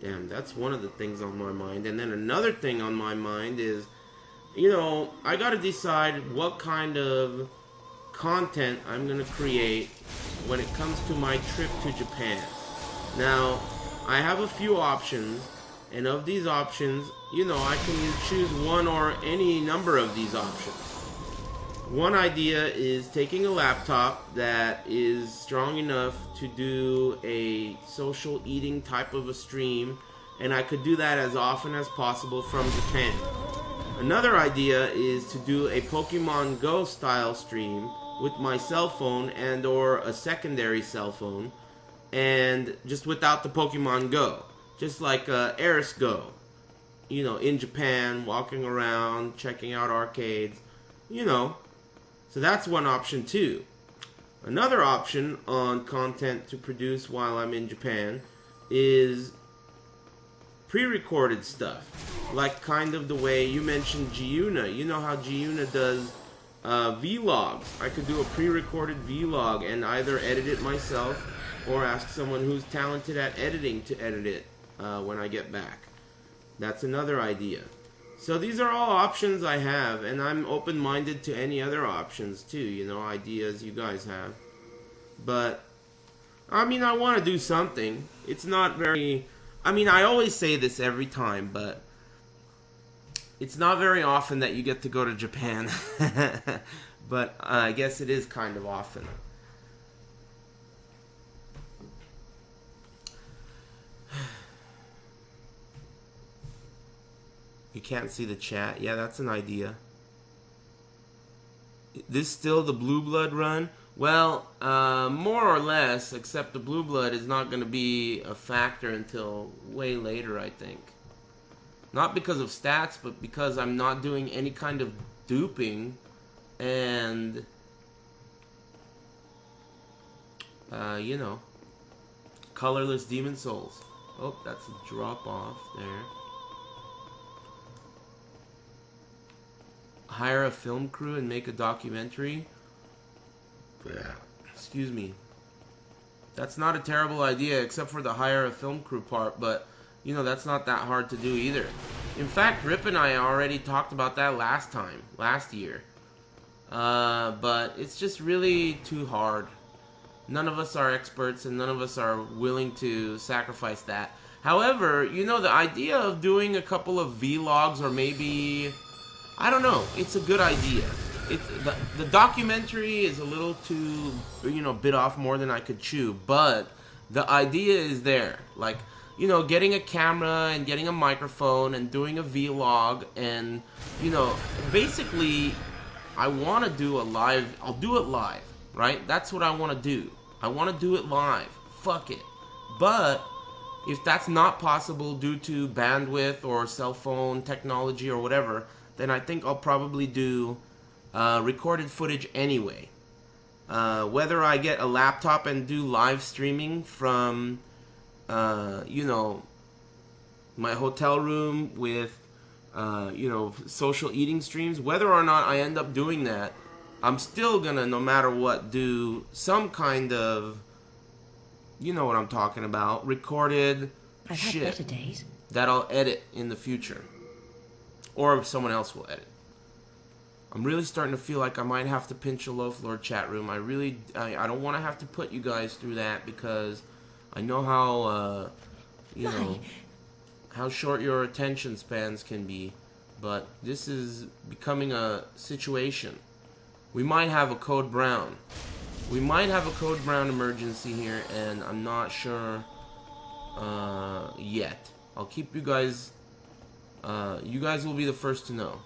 Damn, that's one of the things on my mind. And then another thing on my mind is, you know, I gotta decide what kind of content I'm gonna create when it comes to my trip to Japan. Now, I have a few options, and of these options, you know, I can choose one or any number of these options. One idea is taking a laptop that is strong enough to do a social eating type of a stream, and I could do that as often as possible from Japan. Another idea is to do a Pokemon Go style stream with my cell phone and or a secondary cell phone, and just without the Pokemon Go. Just like Aris Go. You know, in Japan, walking around, checking out arcades, you know. So that's one option too. Another option on content to produce while I'm in Japan is pre-recorded stuff. Like kind of the way you mentioned Giuna. You know how Giuna does vlogs. I could do a pre-recorded vlog and either edit it myself or ask someone who's talented at editing to edit it when I get back. That's another idea. So these are all options I have, and I'm open-minded to any other options too, you know, ideas you guys have. But, I mean, I want to do something. It's not very... I mean, I always say this every time, but it's not very often that you get to go to Japan. But I guess it is kind of often. You can't see the chat. Yeah, that's an idea. This still the Blue Blood run? Well, more or less, except the Blue Blood is not going to be a factor until way later, I think. Not because of stats, but because I'm not doing any kind of duping and, you know, colorless demon souls. Oh, that's a drop off there. Hire a film crew and make a documentary. Excuse me. That's not a terrible idea, except for the hire a film crew part, but, you know, that's not that hard to do either. In fact, Rip and I already talked about that last year. But it's just really too hard. None of us are experts, and none of us are willing to sacrifice that. However, you know, the idea of doing a couple of vlogs or maybe... I don't know. It's a good idea. The documentary is a little too, you know, bit off more than I could chew, but the idea is there. Like, you know, getting a camera and getting a microphone and doing a vlog and, you know, basically, I want to do a live. I'll do it live, right? That's what I want to do. I want to do it live. Fuck it. But if that's not possible due to bandwidth or cell phone technology or whatever, then I think I'll probably do recorded footage anyway. Whether I get a laptop and do live streaming from, you know, my hotel room with, you know, social eating streams, whether or not I end up doing that, I'm still gonna, no matter what, do some kind of, you know what I'm talking about, recorded shit that I'll edit in the future. Or someone else will edit. I'm really starting to feel like I might have to pinch a loaf, Lord Chat Room. I don't want to have to put you guys through that because I know how, you know, how short your attention spans can be. But this is becoming a situation. We might have a Code Brown. We might have a Code Brown emergency here, and I'm not sure yet. I'll keep you guys... you guys will be the first to know.